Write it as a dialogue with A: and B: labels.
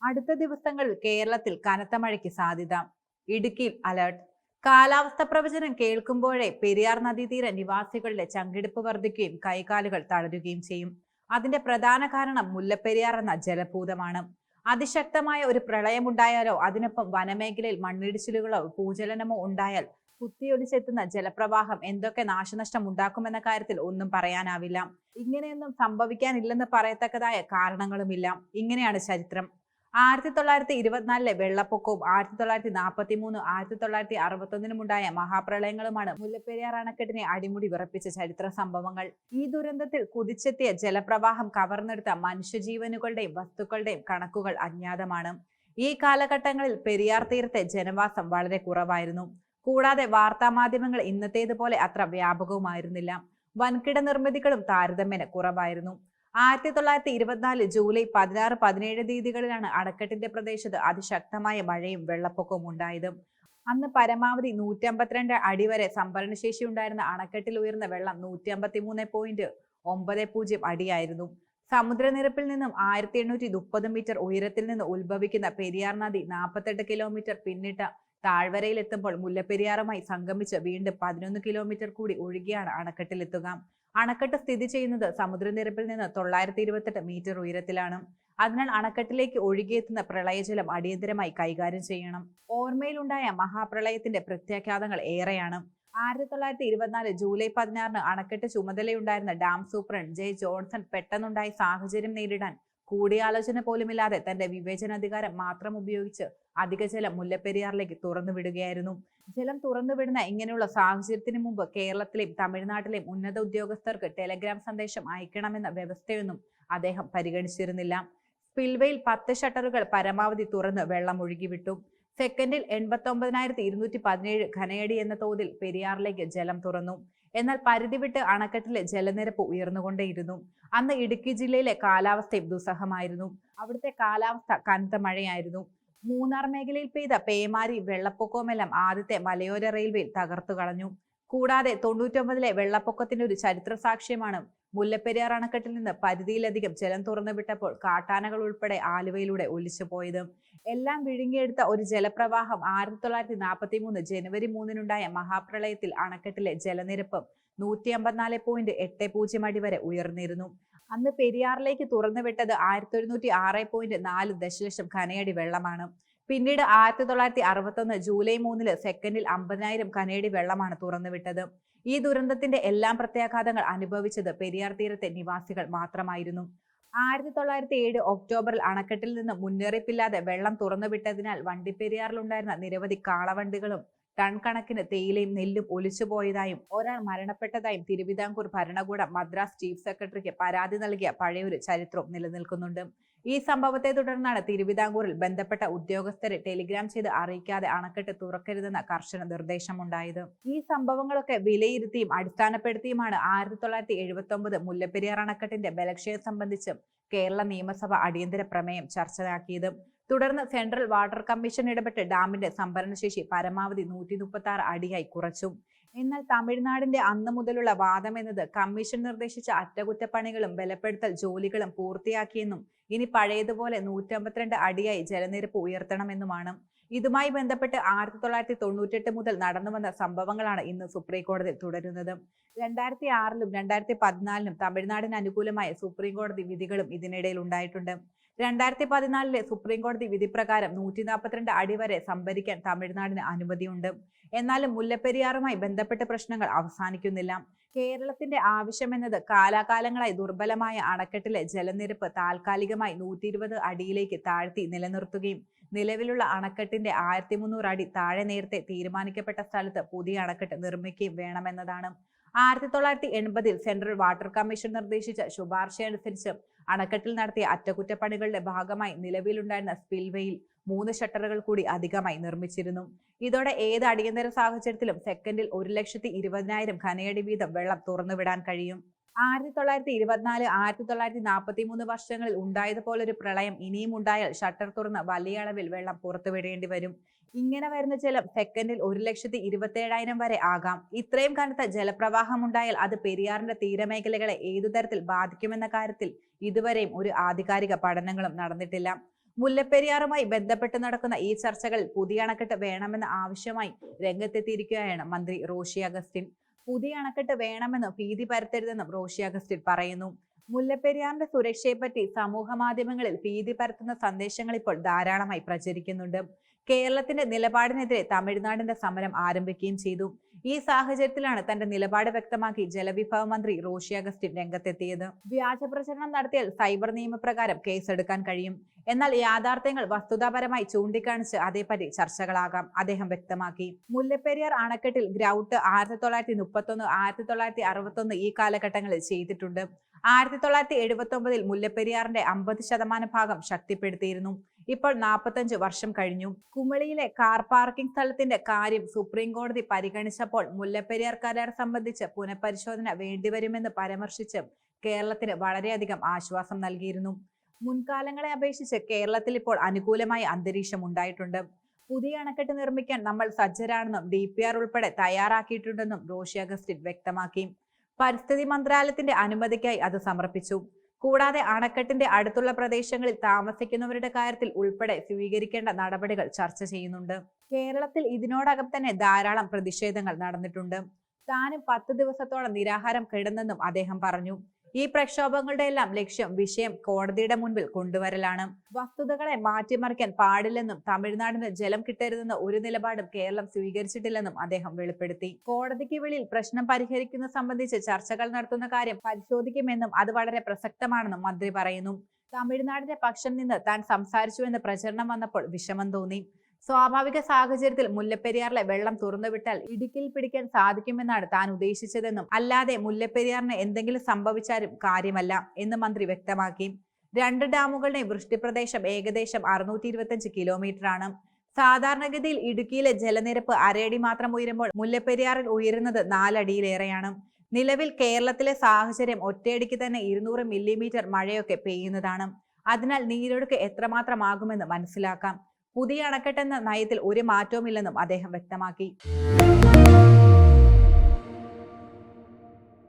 A: അടുത്ത ദിവസങ്ങളിൽ കേരളത്തിൽ കനത്ത മഴയ്ക്ക് സാധ്യത. ഇടുക്കിയിൽ അലർട്ട്. കാലാവസ്ഥ പ്രവചനം കേൾക്കുമ്പോഴേ പെരിയാർ നദീതീര നിവാസികളുടെ ചങ്കിടിപ്പ് വർദ്ധിക്കുകയും കൈകാലുകൾ തളരുകയും ചെയ്യും. അതിന്റെ പ്രധാന കാരണം മുല്ലപ്പെരിയാർ എന്ന ജലഭൂതമാണ്. അതിശക്തമായ ഒരു പ്രളയമുണ്ടായാലോ അതിനൊപ്പം വനമേഖലയിൽ മണ്ണിടിച്ചിലുകളോ ഭൂചലനമോ ഉണ്ടായാൽ കുത്തിയൊലിച്ചെത്തുന്ന ജലപ്രവാഹം എന്തൊക്കെ നാശനഷ്ടം ഉണ്ടാക്കുമെന്ന കാര്യത്തിൽ ഒന്നും പറയാനാവില്ല. ഇങ്ങനെയൊന്നും സംഭവിക്കാനില്ലെന്ന് പറയത്തക്കതായ കാരണങ്ങളുമില്ല. ഇങ്ങനെയാണ് ചരിത്രം. 1924 വെള്ളപ്പൊക്കവും 1943, 1961 മഹാപ്രളയങ്ങളുമാണ് മുല്ലപ്പെരിയാർ അണക്കെട്ടിനെ അടിമുടി വിറപ്പിച്ച ചരിത്ര സംഭവങ്ങൾ. ഈ ദുരന്തത്തിൽ കുതിച്ചെത്തിയ ജലപ്രവാഹം കവർന്നെടുത്ത മനുഷ്യജീവനുകളുടെയും വസ്തുക്കളുടെയും കണക്കുകൾ അജ്ഞാതമാണ്. ഈ കാലഘട്ടങ്ങളിൽ പെരിയാർ തീരത്തെ ജനവാസം വളരെ കുറവായിരുന്നു. കൂടാതെ വാർത്താമാധ്യമങ്ങൾ ഇന്നത്തേതുപോലെ അത്ര വ്യാപകവുമായിരുന്നില്ല. വൻകിട നിർമ്മിതികളും താരതമ്യേന കുറവായിരുന്നു. 1924 ജൂലൈ 16, 17 തീയതികളിലാണ് അണക്കെട്ടിന്റെ പ്രദേശത്ത് അതിശക്തമായ മഴയും വെള്ളപ്പൊക്കവും ഉണ്ടായത്. അന്ന് പരമാവധി 152 അടി വരെ സംഭരണശേഷി ഉണ്ടായിരുന്ന അണക്കെട്ടിൽ ഉയർന്ന വെള്ളം 153.90 അടിയായിരുന്നു. സമുദ്രനിരപ്പിൽ നിന്നും 1830 മീറ്റർ ഉയരത്തിൽ നിന്ന് ഉത്ഭവിക്കുന്ന പെരിയാർ നദി 48 കിലോമീറ്റർ പിന്നിട്ട താഴ്വരയിൽ എത്തുമ്പോൾ മുല്ലപ്പെരിയാറുമായി സംഗമിച്ച് വീണ്ടും 11 കിലോമീറ്റർ കൂടി ഒഴുകിയാണ് അണക്കെട്ടിലെത്തുക. അണക്കെട്ട് സ്ഥിതി ചെയ്യുന്നത് സമുദ്രനിരപ്പിൽ നിന്ന് 928 മീറ്റർ ഉയരത്തിലാണ്. അതിനാൽ അണക്കെട്ടിലേക്ക് ഒഴുകിയെത്തുന്ന പ്രളയജലം അടിയന്തരമായി കൈകാര്യം ചെയ്യണം. ഓർമ്മയിലുണ്ടായ മഹാപ്രളയത്തിന്റെ പ്രത്യാഘാതങ്ങൾ ഏറെയാണ്. 1924 ജൂലൈ 16 അണക്കെട്ട് ചുമതലയുണ്ടായിരുന്ന ഡാം സൂപ്രണ്ട് ജെ ജോൺസൺ പെട്ടെന്നുണ്ടായ സാഹചര്യം നേരിടാൻ കൂടിയാലോചന പോലുമില്ലാതെ തന്റെ വിവേചനാധികാരം മാത്രം ഉപയോഗിച്ച് അധിക ജലം മുല്ലപ്പെരിയാറിലേക്ക് തുറന്നുവിടുകയായിരുന്നു. ജലം തുറന്നുവിടുന്ന ഇങ്ങനെയുള്ള സാഹചര്യത്തിന് മുമ്പ് കേരളത്തിലെയും തമിഴ്നാട്ടിലെയും ഉന്നത ഉദ്യോഗസ്ഥർക്ക് ടെലഗ്രാം സന്ദേശം അയക്കണമെന്ന വ്യവസ്ഥയൊന്നും അദ്ദേഹം പരിഗണിച്ചിരുന്നില്ല. സ്പിൽവേയിൽ 10 ഷട്ടറുകൾ പരമാവധി തുറന്ന് വെള്ളം ഒഴുകിവിട്ടു. സെക്കൻഡിൽ 89,217 ഘനയടി എന്ന തോതിൽ പെരിയാറിലേക്ക് ജലം തുറന്നു. എന്നാൽ പരിധി വിട്ട് അണക്കെട്ടിലെ ജലനിരപ്പ് ഉയർന്നുകൊണ്ടേയിരുന്നു. അന്ന് ഇടുക്കി ജില്ലയിലെ കാലാവസ്ഥയും ദുസ്സഹമായിരുന്നു. അവിടുത്തെ കാലാവസ്ഥ കനത്ത മഴയായിരുന്നു. മൂന്നാർ മേഖലയിൽ പെയ്ത പേമാരി വെള്ളപ്പൊക്കവുമെല്ലാം ആദ്യത്തെ മലയോര റെയിൽവേയിൽ തകർത്തു കളഞ്ഞു. കൂടാതെ 99 വെള്ളപ്പൊക്കത്തിന്റെ ഒരു ചരിത്ര സാക്ഷ്യമാണ് മുല്ലപ്പെരിയാർ അണക്കെട്ടിൽ നിന്ന് പരിധിയിലധികം ജലം തുറന്നുവിട്ടപ്പോൾ കാട്ടാനകൾ ഉൾപ്പെടെ ആലുവയിലൂടെ ഒലിച്ചു പോയത്. എല്ലാം വിഴുങ്ങിയെടുത്ത ഒരു ജലപ്രവാഹം 1943 ജനുവരി 3 മഹാപ്രളയത്തിൽ അണക്കെട്ടിലെ ജലനിരപ്പ് 154.80 അടി വരെ ഉയർന്നിരുന്നു. അന്ന് പെരിയാറിലേക്ക് തുറന്നുവിട്ടത് 1106.4 ദശലക്ഷം ഘനയടി വെള്ളമാണ്. പിന്നീട് 1961 ജൂലൈ 3 സെക്കൻഡിൽ 50,000 ഘനയടി വെള്ളമാണ് തുറന്നുവിട്ടത്. ഈ ദുരന്തത്തിന്റെ എല്ലാം പ്രത്യാഘാതങ്ങൾ അനുഭവിച്ചത് പെരിയാർ തീരത്തെ നിവാസികൾ മാത്രമായിരുന്നു. 1907 ഒക്ടോബറിൽ അണക്കെട്ടിൽ നിന്ന് മുന്നറിയിപ്പില്ലാതെ വെള്ളം തുറന്നുവിട്ടതിനാൽ വണ്ടിപ്പെരിയാറിലുണ്ടായിരുന്ന നിരവധി കാളവണ്ടികളും ടൺ കണക്കിന് തേയിലയും നെല്ലും ഒലിച്ചുപോയതായും ഒരാൾ മരണപ്പെട്ടതായും തിരുവിതാംകൂർ ഭരണകൂടം മദ്രാസ് ചീഫ് സെക്രട്ടറിക്ക് പരാതി നൽകിയ പഴയൊരു ചരിത്രവും നിലനിൽക്കുന്നുണ്ട്. ഈ സംഭവത്തെ തുടർന്നാണ് തിരുവിതാംകൂറിൽ ബന്ധപ്പെട്ട ഉദ്യോഗസ്ഥരെ ടെലിഗ്രാം ചെയ്ത് അറിയിക്കാതെ അണക്കെട്ട് തുറക്കരുതെന്ന കർശന നിർദ്ദേശമുണ്ടായത്. ഈ സംഭവങ്ങളൊക്കെ വിലയിരുത്തിയും അടിസ്ഥാനപ്പെടുത്തിയുമാണ് 1979 മുല്ലപ്പെരിയാർ അണക്കെട്ടിന്റെ ബലക്ഷയം സംബന്ധിച്ച് കേരള നിയമസഭ അടിയന്തര പ്രമേയം ചർച്ചയാക്കിയത്. തുടർന്ന് സെൻട്രൽ വാട്ടർ കമ്മീഷൻ ഇടപെട്ട് ഡാമിന്റെ സംഭരണശേഷി പരമാവധി 136 അടിയായി കുറച്ചു. എന്നാൽ തമിഴ്നാടിന്റെ അന്ന് മുതലുള്ള വാദം എന്നത് കമ്മീഷൻ നിർദ്ദേശിച്ച അറ്റകുറ്റപ്പണികളും ബലപ്പെടുത്തൽ ജോലികളും പൂർത്തിയാക്കിയെന്നും ഇനി പഴയതുപോലെ 152 അടിയായി ജലനിരപ്പ് ഉയർത്തണമെന്നുമാണ്. ഇതുമായി ബന്ധപ്പെട്ട് 1998 മുതൽ നടന്നുവന്ന സംഭവങ്ങളാണ് ഇന്ന് സുപ്രീം കോടതിയിൽ തുടരുന്നത്. 2006 2014 തമിഴ്നാടിന് അനുകൂലമായ സുപ്രീം കോടതി വിധികളും ഇതിനിടയിൽ ഉണ്ടായിട്ടുണ്ട്. 2014 സുപ്രീം കോടതി വിധി പ്രകാരം 142 അടി വരെ സംഭരിക്കാൻ തമിഴ്നാടിന് അനുമതിയുണ്ട്. എന്നാലും മുല്ലപ്പെരിയാറുമായി ബന്ധപ്പെട്ട പ്രശ്നങ്ങൾ അവസാനിക്കുന്നില്ല. കേരളത്തിന്റെ ആവശ്യമെന്നത് കാലാകാലങ്ങളായി ദുർബലമായ അണക്കെട്ടിലെ ജലനിരപ്പ് താൽക്കാലികമായി 120 അടിയിലേക്ക് താഴ്ത്തി നിലനിർത്തുകയും നിലവിലുള്ള അണക്കെട്ടിന്റെ 1300 അടി താഴെ നേരത്തെ തീരുമാനിക്കപ്പെട്ട സ്ഥലത്ത് പുതിയ അണക്കെട്ട് നിർമ്മിക്കുകയും വേണമെന്നതാണ്. 1980 സെൻട്രൽ വാട്ടർ കമ്മീഷൻ നിർദ്ദേശിച്ച ശുപാർശയനുസരിച്ച് അണക്കെട്ടിൽ നടത്തിയ അറ്റകുറ്റപ്പണികളുടെ ഭാഗമായി നിലവിലുണ്ടായിരുന്ന സ്പിൽവേയിൽ 3 ഷട്ടറുകൾ കൂടി അധികമായി നിർമ്മിച്ചിരുന്നു. ഇതോടെ ഏത് അടിയന്തര സാഹചര്യത്തിലും സെക്കൻഡിൽ 1,20,000 ഘനയടി വീതം വെള്ളം തുറന്നുവിടാൻ കഴിയും. 1924 1943 വർഷങ്ങളിൽ ഉണ്ടായതുപോലൊരു പ്രളയം ഇനിയും ഉണ്ടായാൽ ഷട്ടർ തുറന്ന് വലിയ അളവിൽ വെള്ളം പുറത്തുവിടേണ്ടി വരും. ഇങ്ങനെ വരുന്ന ജലം സെക്കൻഡിൽ 1,27,000 വരെ ആകാം. ഇത്രയും കനത്ത ജലപ്രവാഹം ഉണ്ടായാൽ അത് പെരിയാറിന്റെ തീരമേഖലകളെ ഏതുതരത്തിൽ ബാധിക്കുമെന്ന കാര്യത്തിൽ ഇതുവരെയും ഒരു ആധികാരിക പഠനങ്ങളും നടന്നിട്ടില്ല. മുല്ലപ്പെരിയാറുമായി ബന്ധപ്പെട്ട് നടക്കുന്ന ഈ ചർച്ചകളിൽ പുതിയ അണക്കെട്ട് വേണമെന്ന ആവശ്യമായി രംഗത്തെത്തിയിരിക്കുകയാണ് മന്ത്രി റോഷി അഗസ്റ്റിൻ. പുതിയ അണക്കെട്ട് വേണമെന്ന് ഭീതി പരത്തരുതെന്നും റോഷി അഗസ്റ്റിൻ പറയുന്നു. മുല്ലപ്പെരിയാറിന്റെ സുരക്ഷയെപ്പറ്റി സമൂഹ മാധ്യമങ്ങളിൽ ഭീതി പരത്തുന്ന സന്ദേശങ്ങൾ ഇപ്പോൾ ധാരാളമായി പ്രചരിക്കുന്നുണ്ട്. കേരളത്തിന്റെ നിലപാടിനെതിരെ തമിഴ്നാടിന്റെ സമരം ആരംഭിക്കുകയും ചെയ്തു. ഈ സാഹചര്യത്തിലാണ് തന്റെ നിലപാട് വ്യക്തമാക്കി ജലവിഭവ മന്ത്രി റോഷി അഗസ്റ്റിൻ രംഗത്തെത്തിയത്. വ്യാജ പ്രചരണം നടത്തിയാൽ സൈബർ നിയമപ്രകാരം കേസെടുക്കാൻ കഴിയും. എന്നാൽ യാഥാർത്ഥ്യങ്ങൾ വസ്തുതാപരമായി ചൂണ്ടിക്കാണിച്ച് അതേപറ്റി ചർച്ചകളാകാം, അദ്ദേഹം വ്യക്തമാക്കി. മുല്ലപ്പെരിയാർ അണക്കെട്ടിൽ ഗ്രൗട്ട് 1931, 1961 ഈ കാലഘട്ടങ്ങളിൽ ചെയ്തിട്ടുണ്ട്. 1979 മുല്ലപ്പെരിയാറിന്റെ 50% ഭാഗം ശക്തിപ്പെടുത്തിയിരുന്നു. ഇപ്പോൾ 45 വർഷം കഴിഞ്ഞു. കുമളിയിലെ കാർ പാർക്കിംഗ് സ്ഥലത്തിന്റെ കാര്യം സുപ്രീം കോടതി പരിഗണിച്ചപ്പോൾ മുല്ലപ്പെരിയാർ കരാർ സംബന്ധിച്ച് പുനഃപരിശോധന വേണ്ടിവരുമെന്ന് പരാമർശിച്ച് കേരളത്തിന് വളരെയധികം ആശ്വാസം നൽകിയിരുന്നു. മുൻകാലങ്ങളെ അപേക്ഷിച്ച് കേരളത്തിൽ ഇപ്പോൾ അനുകൂലമായ അന്തരീക്ഷം ഉണ്ടായിട്ടുണ്ട്. പുതിയ അണക്കെട്ട് നിർമ്മിക്കാൻ നമ്മൾ സജ്ജരാണെന്നും DPR ഉൾപ്പെടെ തയ്യാറാക്കിയിട്ടുണ്ടെന്നും റോഷി അഗസ്റ്റിൻ വ്യക്തമാക്കി. പരിസ്ഥിതി മന്ത്രാലയത്തിന്റെ അനുമതിക്കായി അത് സമർപ്പിച്ചു. കൂടാതെ അണക്കെട്ടിന്റെ അടുത്തുള്ള പ്രദേശങ്ങളിൽ താമസിക്കുന്നവരുടെ കാര്യത്തിൽ ഉൾപ്പെടെ സ്വീകരിക്കേണ്ട നടപടികൾ ചർച്ച ചെയ്യുന്നുണ്ട്. കേരളത്തിൽ ഇതിനോടകം തന്നെ ധാരാളം പ്രതിഷേധങ്ങൾ നടന്നിട്ടുണ്ട്. താനും 10 ദിവസത്തോളം നിരാഹാരം കിടന്നെന്നും അദ്ദേഹം പറഞ്ഞു. ഈ പ്രക്ഷോഭങ്ങളുടെ എല്ലാം ലക്ഷ്യം വിഷയം കോടതിയുടെ മുൻപിൽ കൊണ്ടുവരലാണ്. വസ്തുതകളെ മാറ്റിമറിക്കാൻ പാടില്ലെന്നും തമിഴ്നാടിന് ജലം കിട്ടരുതെന്ന ഒരു നിലപാടും കേരളം സ്വീകരിച്ചിട്ടില്ലെന്നും അദ്ദേഹം വെളിപ്പെടുത്തി. കോടതിക്ക് വെളിയിൽ പ്രശ്നം പരിഹരിക്കുന്നത് സംബന്ധിച്ച് ചർച്ചകൾ നടത്തുന്ന കാര്യം പരിശോധിക്കുമെന്നും അത് വളരെ പ്രസക്തമാണെന്നും മന്ത്രി പറയുന്നു. തമിഴ്നാടിന്റെ പക്ഷം നിന്ന് താൻ സംസാരിച്ചുവെന്ന് പ്രചരണം വന്നപ്പോൾ വിഷമം തോന്നി. സ്വാഭാവിക സാഹചര്യത്തിൽ മുല്ലപ്പെരിയാറിലെ വെള്ളം തുറന്നുവിട്ടാൽ ഇടുക്കിയിൽ പിടിക്കാൻ സാധിക്കുമെന്നാണ് താൻ ഉദ്ദേശിച്ചതെന്നും അല്ലാതെ മുല്ലപ്പെരിയാറിന് എന്തെങ്കിലും സംഭവിച്ചാലും കാര്യമല്ല എന്ന് മന്ത്രി വ്യക്തമാക്കി. 2 ഡാമുകളുടെ വൃഷ്ടിപ്രദേശം ഏകദേശം 625 കിലോമീറ്ററാണ്. സാധാരണഗതിയിൽ ഇടുക്കിയിലെ ജലനിരപ്പ് അരയടി മാത്രം ഉയരുമ്പോൾ മുല്ലപ്പെരിയാറിൽ ഉയരുന്നത് 4 അടിയിലേറെയാണ്. നിലവിൽ കേരളത്തിലെ സാഹചര്യം ഒറ്റയടിക്ക് തന്നെ 200 മില്ലിമീറ്റർ മഴയൊക്കെ പെയ്യുന്നതാണ്. അതിനാൽ നീരൊഴുക്ക് എത്രമാത്രമാകുമെന്ന് മനസ്സിലാക്കാം. പുതിയ അണക്കെട്ടെന്ന നയത്തിൽ ഒരു മാറ്റവുമില്ലെന്നും അദ്ദേഹം വ്യക്തമാക്കി.